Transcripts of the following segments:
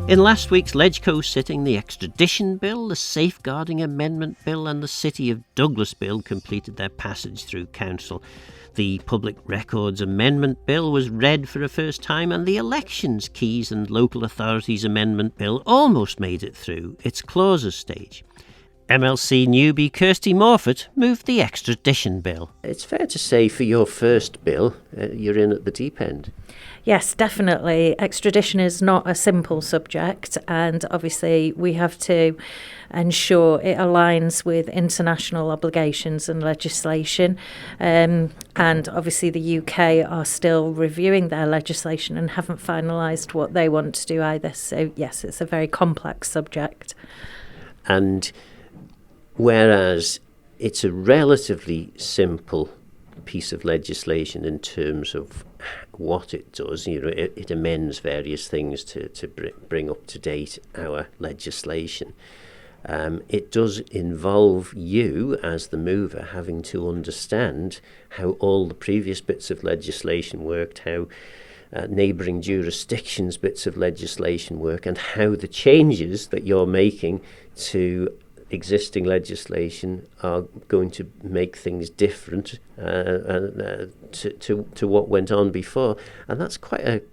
In last week's LegCo sitting, the Extradition Bill, the Safeguarding Amendment Bill and the City of Douglas Bill completed their passage through Council. The Public Records Amendment Bill was read for a first time, and the Elections, Keys and Local Authorities Amendment Bill almost made it through its clauses stage. MLC newbie Kirsty Morford moved the Extradition Bill. It's fair to say for your first bill, you're in at the deep end. Yes, definitely. Extradition is not a simple subject, and obviously we have to ensure it aligns with international obligations and legislation. And obviously the UK are still reviewing their legislation and haven't finalised what they want to do either. So yes, it's a very complex subject. And whereas it's a relatively simple piece of legislation in terms of what it does, it amends various things to bring up to date our legislation. It does involve you as the mover having to understand how all the previous bits of legislation worked, how neighbouring jurisdictions bits of legislation work, and how the changes that you're making to existing legislation are going to make things different to what went on before. And that's quite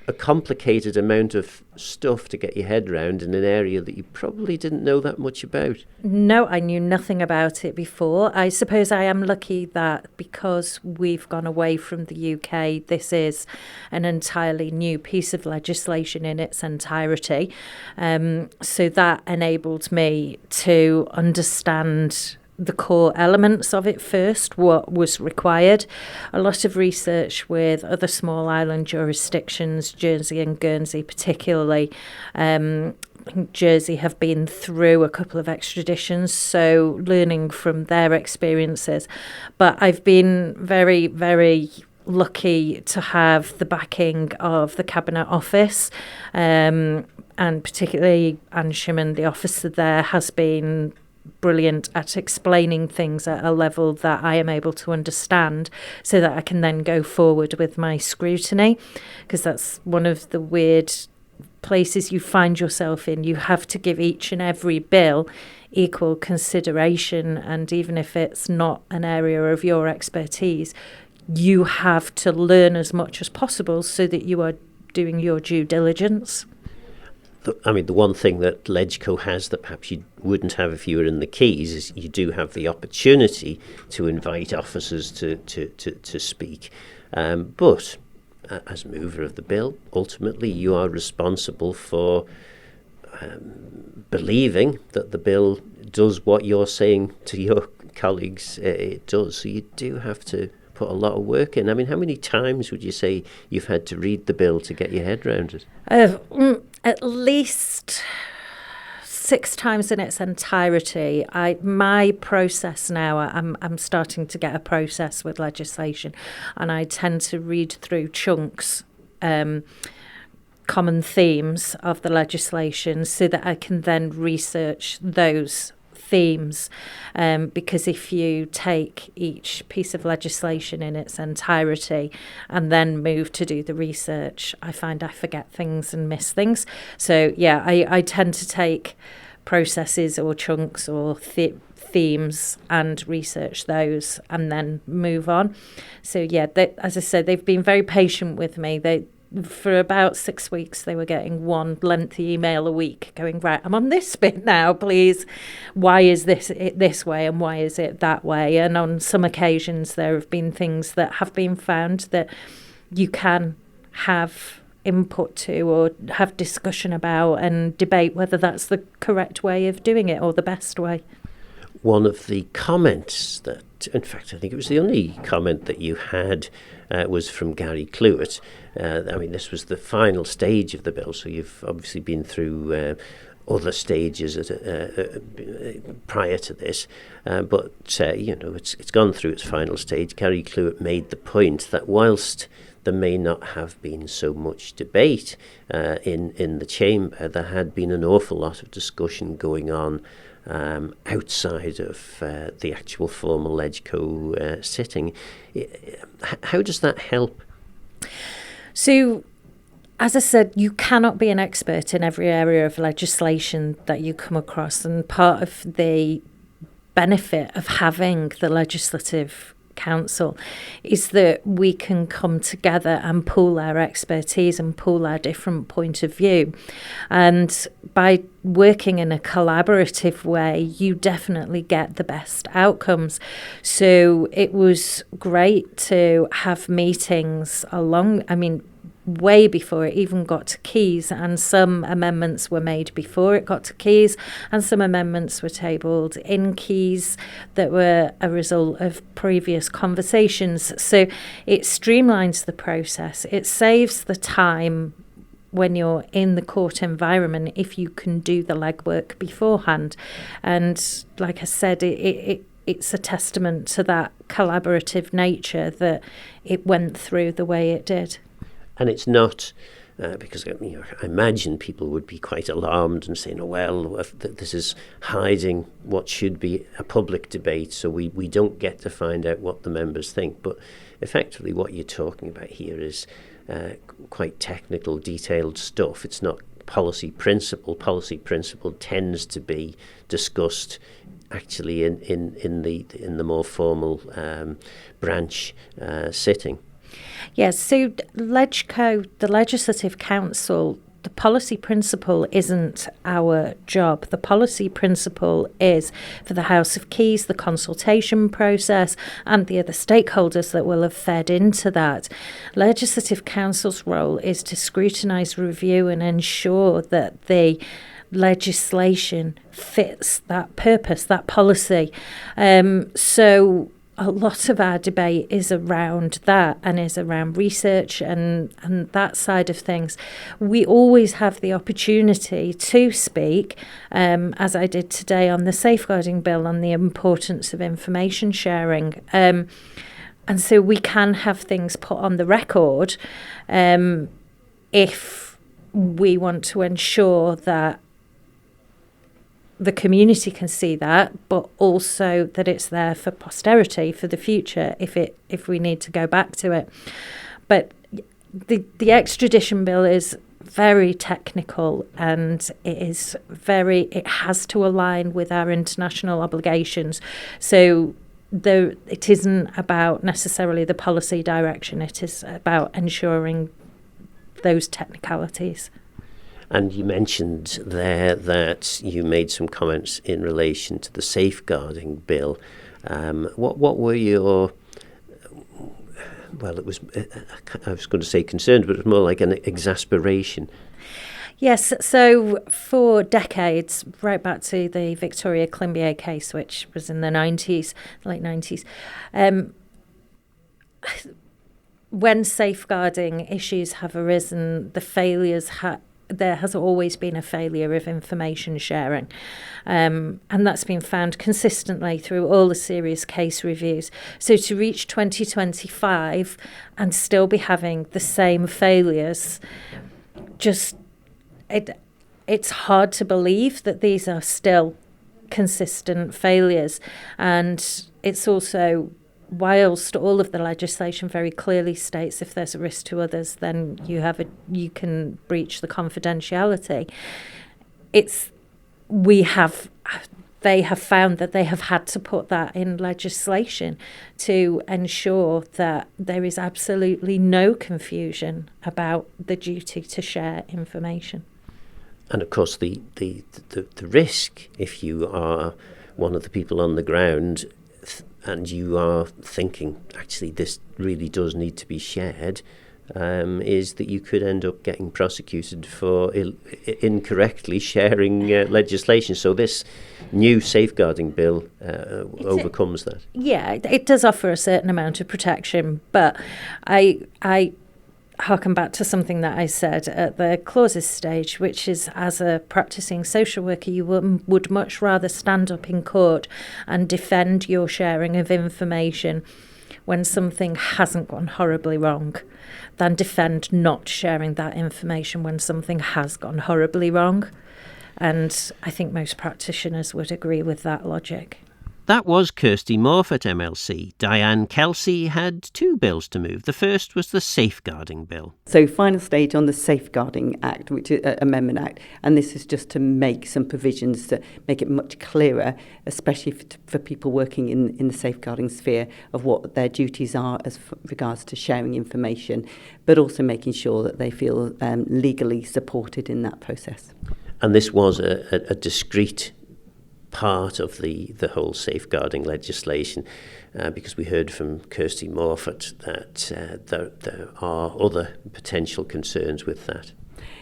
a complicated amount of stuff to get your head around in an area that you probably didn't know that much about. No, I knew nothing about it before. I suppose I am lucky that because we've gone away from the UK, this is an entirely new piece of legislation in its entirety. So that enabled me to understand the core elements of it first, what was required. A lot of research with other small island jurisdictions, Jersey and Guernsey particularly. I think Jersey have been through a couple of extraditions, so learning from their experiences. But I've been very, very lucky to have the backing of the Cabinet Office, and particularly Anne Shimon, the officer there, has been brilliant at explaining things at a level that I am able to understand so that I can then go forward with my scrutiny, because that's one of the weird places you find yourself in. You have to give each and every bill equal consideration, and even if it's not an area of your expertise, you have to learn as much as possible so that you are doing your due diligence. I mean, the one thing that LegCo has that perhaps you wouldn't have if you were in the Keys is you do have the opportunity to invite officers to speak. But as mover of the bill, ultimately you are responsible for believing that the bill does what you're saying to your colleagues it does. So you do have to put a lot of work in. I mean, how many times would you say you've had to read the bill to get your head around it? At least 6 times in its entirety. My process now, I'm starting to get a process with legislation, and I tend to read through chunks, common themes of the legislation, so that I can then research those themes, because if you take each piece of legislation in its entirety and then move to do the research, I find I forget things and miss things. So yeah, I tend to take processes or chunks or themes and research those and then move on. So yeah, as I said, they've been very patient with me. For about 6 weeks, they were getting one lengthy email a week going, right, I'm on this bit now, please. Why is it this way and why is it that way? And on some occasions, there have been things that have been found that you can have input to or have discussion about and debate whether that's the correct way of doing it or the best way. One of the comments that, in fact, I think it was the only comment that you had was from Gary Clewett. I mean, this was the final stage of the bill, so you've obviously been through other stages prior to this, but it's gone through its final stage. Gary Clewett made the point that whilst there may not have been so much debate in the chamber, there had been an awful lot of discussion going on outside of the actual formal LegCo sitting. How does that help? So as I said, you cannot be an expert in every area of legislation that you come across. And part of the benefit of having the Legislative Council is that we can come together and pool our expertise and pool our different point of view. And by working in a collaborative way, you definitely get the best outcomes. So it was great to have meetings way before it even got to keys, and some amendments were made before it got to keys, and some amendments were tabled in keys that were a result of previous conversations. So it streamlines the process. It saves the time when you're in the court environment if you can do the legwork beforehand. And like I said, it's a testament to that collaborative nature that it went through the way it did. And it's not, because I imagine people would be quite alarmed and saying, this is hiding what should be a public debate, so we don't get to find out what the members think. But effectively what you're talking about here is quite technical, detailed stuff. It's not policy principle. Policy principle tends to be discussed actually in the more formal branch sitting. Yes, so LegCo, the Legislative Council, the policy principle isn't our job. The policy principle is for the House of Keys, the consultation process, and the other stakeholders that will have fed into that. Legislative Council's role is to scrutinise, review, and ensure that the legislation fits that purpose, that policy. So a lot of our debate is around that and is around research and that side of things. We always have the opportunity to speak, as I did today on the safeguarding bill, on the importance of information sharing. And so we can have things put on the record if we want to ensure that the community can see that, but also that it's there for posterity, for the future, if we need to go back to it. But the extradition bill is very technical, and it has to align with our international obligations. So it isn't about necessarily the policy direction. It is about ensuring those technicalities. And you mentioned there that you made some comments in relation to the safeguarding bill. What were your, it was, I was going to say concerned, but it was more like an exasperation. Yes, so for decades, right back to the Victoria Climbié case, which was in the late 90s, when safeguarding issues have arisen, there has always been a failure of information sharing. And that's been found consistently through all the serious case reviews. So to reach 2025 and still be having the same failures, it's hard to believe that these are still consistent failures. And it's also, whilst all of the legislation very clearly states if there's a risk to others, then you can breach the confidentiality. They have found that they have had to put that in legislation to ensure that there is absolutely no confusion about the duty to share information. And of course, the risk, if you are one of the people on the ground and you are thinking, actually, this really does need to be shared, is that you could end up getting prosecuted for incorrectly sharing legislation. So this new safeguarding bill overcomes that. Yeah, it does offer a certain amount of protection, but I harken back to something that I said at the clauses stage, which is, as a practicing social worker, you would much rather stand up in court and defend your sharing of information when something hasn't gone horribly wrong than defend not sharing that information when something has gone horribly wrong. And I think most practitioners would agree with that logic. That was Kirsty Morfett, MLC. Diane Kelsey had two bills to move. The first was the Safeguarding Bill. So final stage on the Safeguarding Act, which is Amendment Act, and this is just to make some provisions to make it much clearer, especially for people working in the safeguarding sphere, of what their duties are as regards to sharing information, but also making sure that they feel legally supported in that process. And this was a discrete part of the whole safeguarding legislation, because we heard from Kirsty Morfett that there are other potential concerns with that.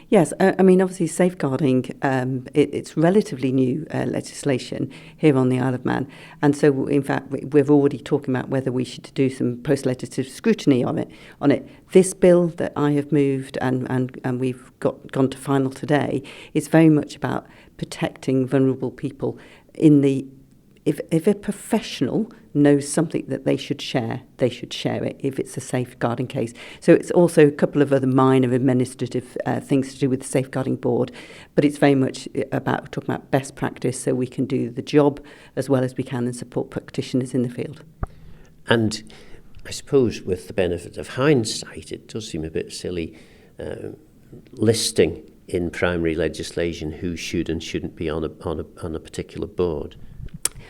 Yes, I mean, obviously safeguarding, it's relatively new legislation here on the Isle of Man. And so, in fact, we're already talking about whether we should do some post-legislative scrutiny on it. This bill that I have moved and we've gone to final today is very much about protecting vulnerable people in the... If a professional knows something that they should share it if it's a safeguarding case. So it's also a couple of other minor administrative things to do with the Safeguarding Board, but it's very much about talking about best practice so we can do the job as well as we can and support practitioners in the field. And I suppose with the benefit of hindsight, it does seem a bit silly listing in primary legislation who should and shouldn't be on a particular board.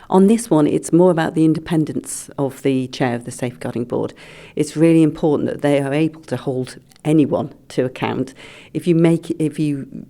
On this one, it's more about the independence of the chair of the Safeguarding Board. It's really important that they are able to hold anyone to account. If you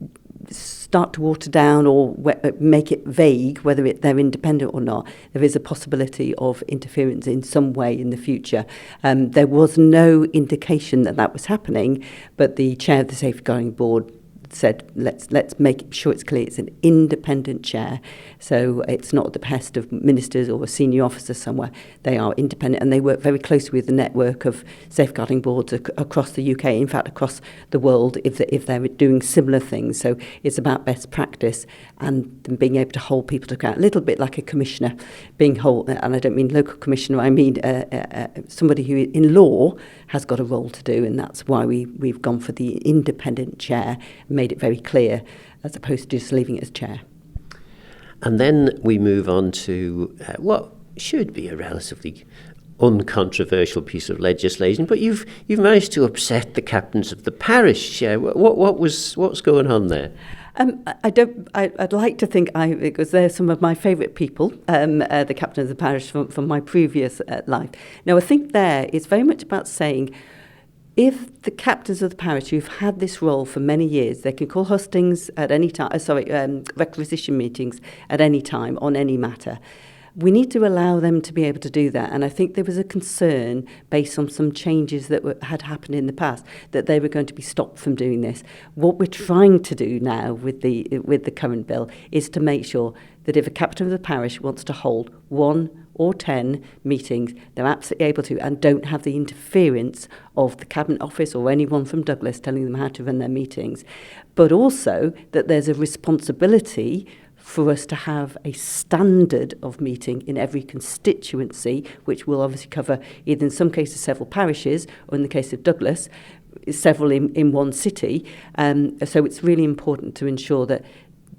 start to water down or make it vague whether they're independent or not, there is a possibility of interference in some way in the future. There was no indication that was happening, but the chair of the Safeguarding Board said, let's make sure it's clear it's an independent chair, so it's not at the behest of ministers or a senior officer somewhere. They are independent and they work very closely with the network of safeguarding boards across the UK, in fact across the world, if they're doing similar things. So it's about best practice and being able to hold people to account, a little bit like a commissioner being held, and I don't mean local commissioner, I mean somebody who in law has got a role to do, and that's why we've gone for the independent chair, made it very clear, as opposed to just leaving it as chair. And then we move on to what should be a relatively uncontroversial piece of legislation, but you've managed to upset the captains of the parish. What's going on there? I'd like to think because they're some of my favourite people, the captain of the parish from my previous life. Now, I think there it's very much about saying, if the captains of the parish who've had this role for many years, they can call hustings at any time, requisition meetings at any time on any matter. We need to allow them to be able to do that. And I think there was a concern based on some changes that had happened in the past that they were going to be stopped from doing this. What we're trying to do now with the current bill is to make sure that if a captain of the parish wants to hold 1 or 10 meetings, they're absolutely able to, and don't have the interference of the Cabinet Office or anyone from Douglas telling them how to run their meetings. But also that there's a responsibility for us to have a standard of meeting in every constituency, which will obviously cover either in some cases several parishes, or in the case of Douglas, several in one city. So it's really important to ensure that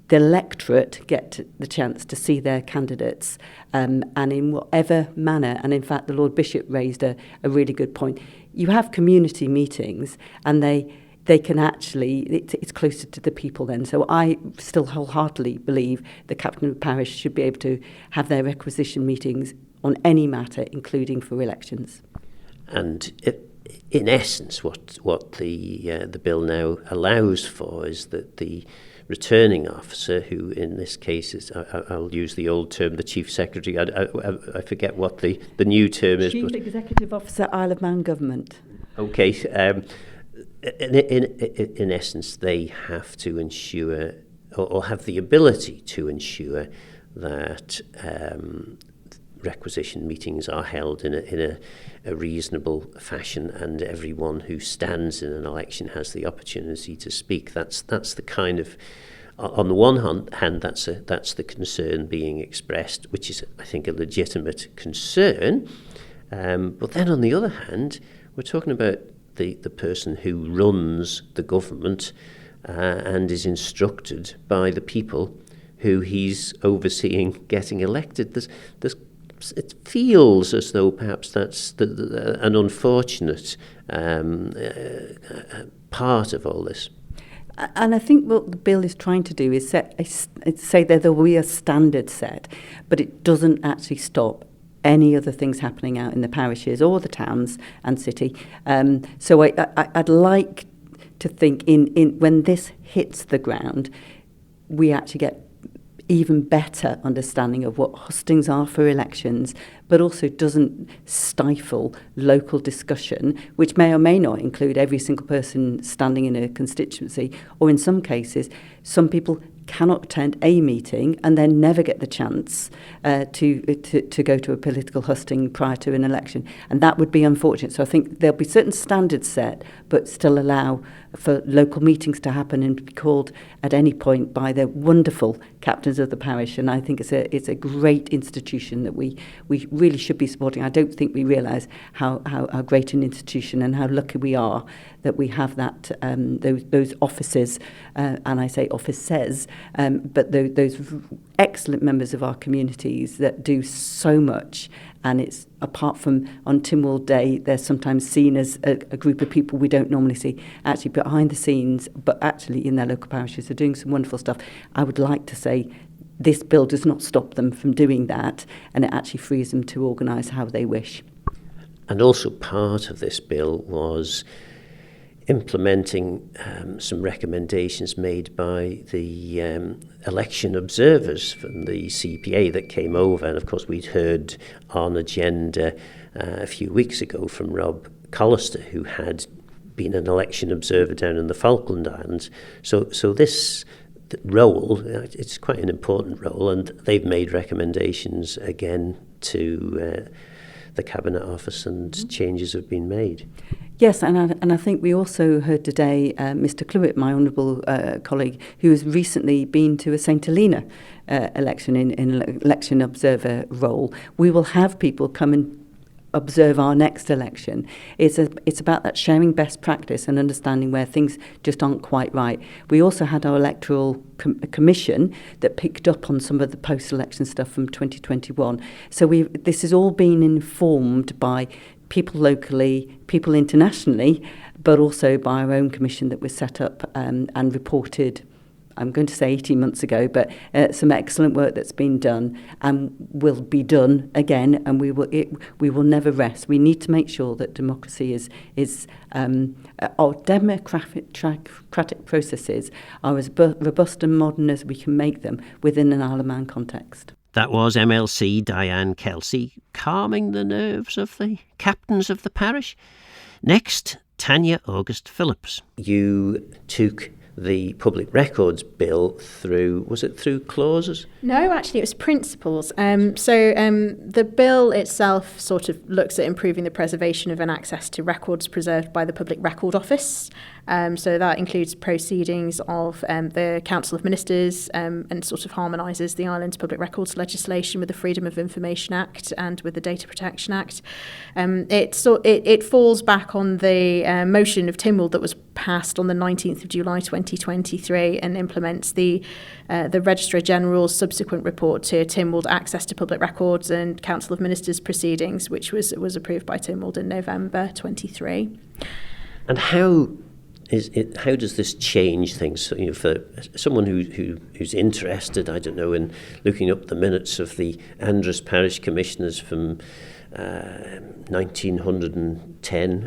the electorate get the chance to see their candidates, and in whatever manner. And in fact, the Lord Bishop raised a really good point. You have community meetings, and they can actually, it's closer to the people then. So I still wholeheartedly believe the captain of the parish should be able to have their requisition meetings on any matter, including for elections. And in essence, what the bill now allows for is that the returning officer, who in this case is, I'll use the old term, the chief secretary, I forget what the new term is. Chief Executive Officer, Isle of Man Government. Okay, in essence, they have to ensure or have the ability to ensure that requisition meetings are held in a reasonable fashion, and everyone who stands in an election has the opportunity to speak. That's the kind of, on the one hand, that's the concern being expressed, which is, I think, a legitimate concern. But then on the other hand, we're talking about the person who runs the government and is instructed by the people who he's overseeing getting elected. There's it feels as though perhaps that's an unfortunate part of all this. And I think what the bill is trying to do is say that there will be a standard set, but it doesn't actually stop any other things happening out in the parishes or the towns and city. So I'd like to think in when this hits the ground, we actually get even better understanding of what hustings are for elections, but also doesn't stifle local discussion, which may or may not include every single person standing in a constituency, or in some cases, some people cannot attend a meeting and then never get the chance to go to a political husting prior to an election. And that would be unfortunate. So I think there'll be certain standards set, but still allow for local meetings to happen and be called at any point by the wonderful captains of the parish. And I think it's a great institution that we really should be supporting. I don't think we realise how great an institution and how lucky we are that we have that those offices, and I say offices, but those excellent members of our communities that do so much. And it's, apart from on Tynwald Day, they're sometimes seen as a group of people we don't normally see actually behind the scenes, but actually in their local parishes are doing some wonderful stuff. I would like to say this bill does not stop them from doing that, and it actually frees them to organise how they wish. And also part of this bill was implementing some recommendations made by the election observers from the CPA that came over. And of course, we'd heard on agenda a few weeks ago from Rob Collister, who had been an election observer down in the Falkland Islands. So this role, it's quite an important role, and they've made recommendations again to the Cabinet Office, and changes have been made. Yes, and I think we also heard today Mr. Cluett, my honourable colleague, who has recently been to a St Helena election in an election observer role. We will have people come and observe our next election. It's about that sharing best practice and understanding where things just aren't quite right. We also had our electoral commission that picked up on some of the post-election stuff from 2021. So this has all been informed by people locally, people internationally, but also by our own commission that was set up and reported, I'm going to say 18 months ago, but some excellent work that's been done and will be done again, and we will never rest. We need to make sure that democracy is our democratic processes are as robust and modern as we can make them within an Isle of Man context. That was MLC Diane Kelsey, calming the nerves of the captains of the parish. Next, Tanya August Phillips. You took the Public Records Bill through, was it through clauses? No, actually it was principles. The bill itself sort of looks at improving the preservation of and access to records preserved by the Public Record Office. So that includes proceedings of the Council of Ministers and sort of harmonises the island's public records legislation with the Freedom of Information Act and with the Data Protection Act. It falls back on the motion of Tynwald that was passed on the 19th of July 2023 and implements the Registrar General's subsequent report to Tynwald Access to Public Records and Council of Ministers proceedings, which was approved by Tynwald in November 23. And how does this change things? So, for someone who's interested, I don't know, in looking up the minutes of the Andres Parish Commissioners from 1910,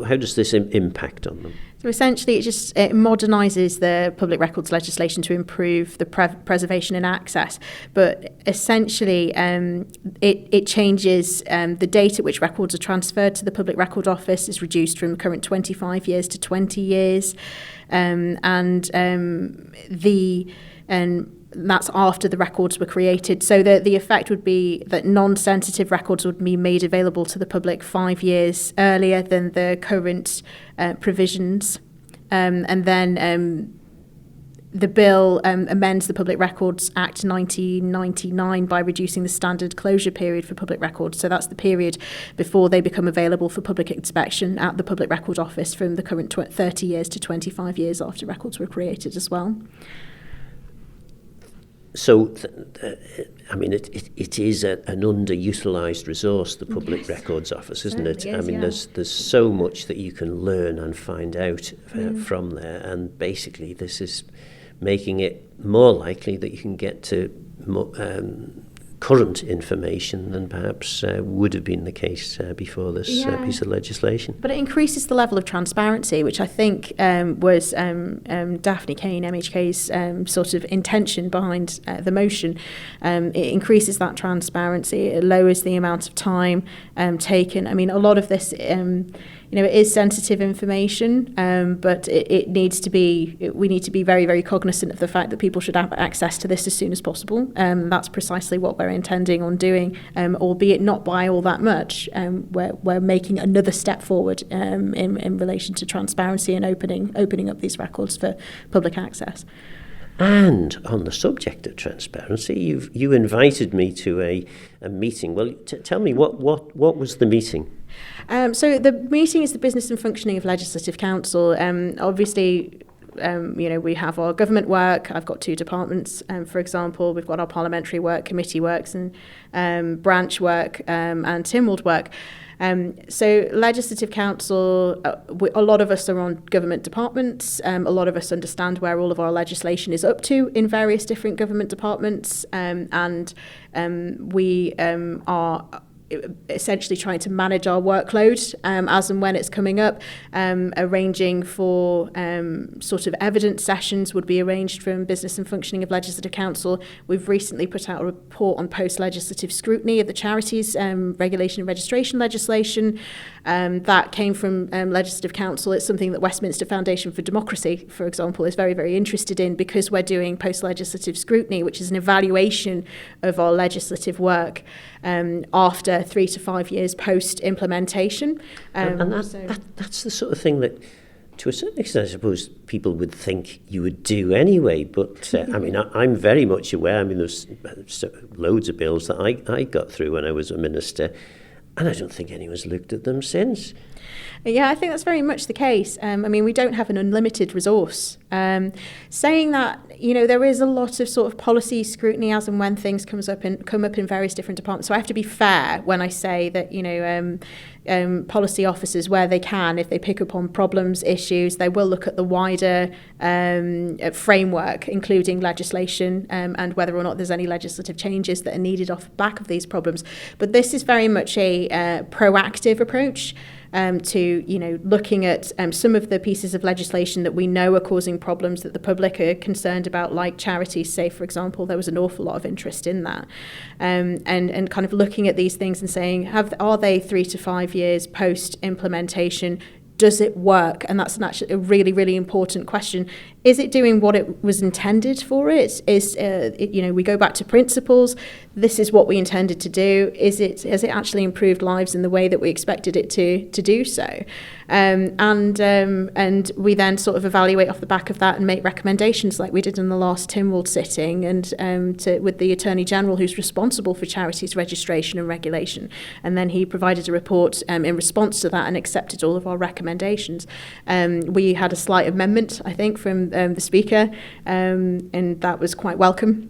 how does this impact on them? So essentially, it modernises the public records legislation to improve the preservation and access. But essentially, it changes the date at which records are transferred to the Public Record Office is reduced from the current 25 years to 20 years, that's after the records were created. So the effect would be that non-sensitive records would be made available to the public 5 years earlier than the current provisions. And then the bill amends the Public Records Act 1999 by reducing the standard closure period for public records. So that's the period before they become available for public inspection at the Public Record Office from the current 30 years to 25 years after records were created as well. it is an underutilised resource, the Public Records Office, isn't it? Certainly is, there's so much that you can learn and find out from there, and basically this is making it more likely that you can get to current information than perhaps would have been the case before this piece of legislation. But it increases the level of transparency, which I think was Daphne Kane, MHK's sort of intention behind the motion. It increases that transparency. It lowers the amount of time taken. I mean, a lot of this, it is sensitive information, but it needs to be. We need to be very, very cognizant of the fact that people should have access to this as soon as possible. That's precisely what we're intending on doing, albeit not by all that much. We're making another step forward in relation to transparency and opening up these records for public access. And on the subject of transparency, you invited me to a meeting. Well, tell me what was the meeting? So the meeting is the business and functioning of Legislative Council. Obviously, we have our government work. I've got 2 departments, for example. We've got our parliamentary work, committee works, and branch work, and Tynwald work. So Legislative Council, a lot of us are on government departments. A lot of us understand where all of our legislation is up to in various different government departments, and we are essentially trying to manage our workload as and when it's coming up. Arranging for sort of evidence sessions would be arranged from Business and Functioning of Legislative Council. We've recently put out a report on post-legislative scrutiny of the charities regulation and registration legislation. That came from Legislative Council. It's something that Westminster Foundation for Democracy, for example, is very, very interested in, because we're doing post-legislative scrutiny, which is an evaluation of our legislative work after 3 to 5 years post-implementation. And that's the sort of thing that, to a certain extent, I suppose people would think you would do anyway. But I'm very much aware. I mean, there's loads of bills that I got through when I was a minister, and I don't think anyone's looked at them since. Yeah, I think that's very much the case. We don't have an unlimited resource. Saying that, there is a lot of sort of policy scrutiny as and when things come up in various different departments. So I have to be fair when I say that, policy officers, where they can, if they pick up on problems, issues, they will look at the wider framework, including legislation, and whether or not there's any legislative changes that are needed off the back of these problems. But this is very much a proactive approach. To looking at some of the pieces of legislation that we know are causing problems that the public are concerned about, like charities, say, for example. There was an awful lot of interest in that, and kind of looking at these things and saying, are they 3 to 5 years post implementation? Does it work? And that's actually a really, really important question. Is it doing what it was intended for it? We go back to principles. This is what we intended to do. Has it actually improved lives in the way that we expected it to do so? And we then sort of evaluate off the back of that and make recommendations, like we did in the last Tynwald sitting, and with the Attorney General, who's responsible for charities registration and regulation. And then he provided a report in response to that and accepted all of our recommendations. We had a slight amendment, I think, from the Speaker, and that was quite welcome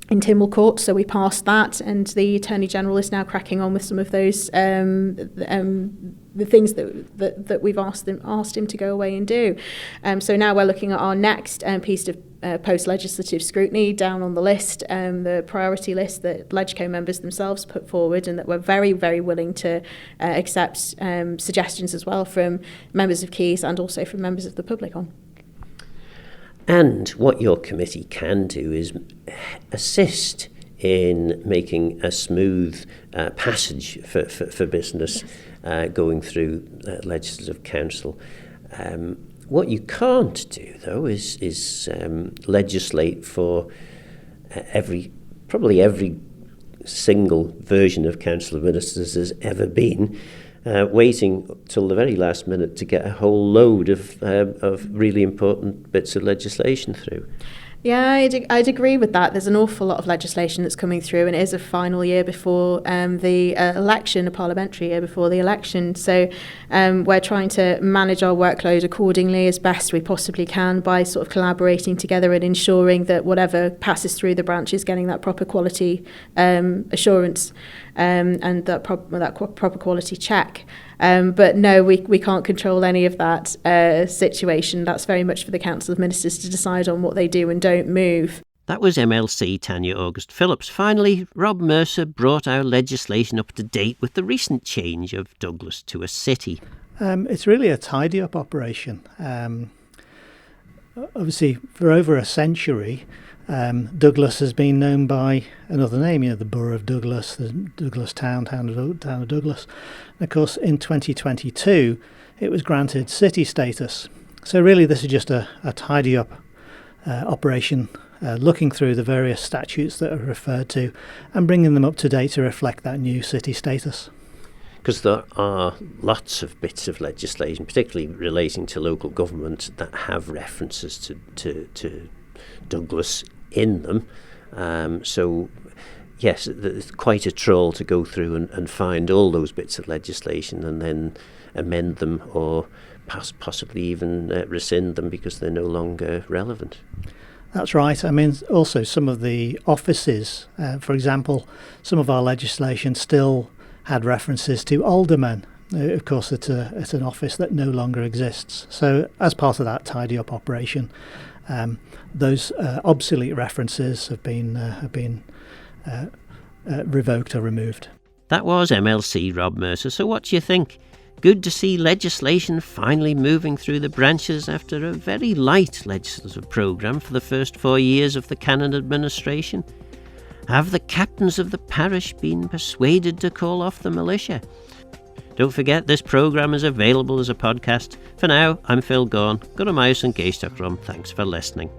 in Tynwald Court, so we passed that, and the Attorney General is now cracking on with some of those the things that we've asked him to go away and do. So now we're looking at our next piece of post-legislative scrutiny down on the list, the priority list that LegCo members themselves put forward, and that we're very, very willing to accept suggestions as well from members of Keys and also from members of the public on. And what your committee can do is assist in making a smooth passage for business going through Legislative Council. What you can't do, though, is legislate for probably every single version of Council of Ministers there's ever been, waiting till the very last minute to get a whole load of really important bits of legislation through. Yeah, I'd agree with that. There's an awful lot of legislation that's coming through, and it is a final year before the election, a parliamentary year before the election. So we're trying to manage our workload accordingly as best we possibly can by sort of collaborating together and ensuring that whatever passes through the branch is getting that proper quality assurance and that proper quality check. But no, we can't control any of that situation. That's very much for the Council of Ministers to decide on what they do and don't move. That was MLC Tanya August Phillips. Finally, Rob Mercer brought our legislation up to date with the recent change of Douglas to a city. It's really a tidy-up operation. Obviously, for over a century, Douglas has been known by another name, the Borough of Douglas, the Douglas town of Douglas. And of course, in 2022, it was granted city status. So really, this is just a tidy-up operation, looking through the various statutes that are referred to and bringing them up to date to reflect that new city status. Because there are lots of bits of legislation, particularly relating to local government, that have references to Douglas in them. So, yes, it's quite a troll to go through and find all those bits of legislation and then amend them or possibly even rescind them because they're no longer relevant. That's right. I mean, also some of the offices, for example, some of our legislation still had references to aldermen. Of course, it's an office that no longer exists. So as part of that tidy-up operation, those obsolete references have been revoked or removed. That was MLC Rob Mercer. So what do you think? Good to see legislation finally moving through the branches after a very light legislative programme for the first 4 years of the Cannon administration. Have the captains of the parish been persuaded to call off the militia? Don't forget, this programme is available as a podcast. For now, I'm Phil Gaughan. Go to Myos and Geisteachrum. Thanks for listening.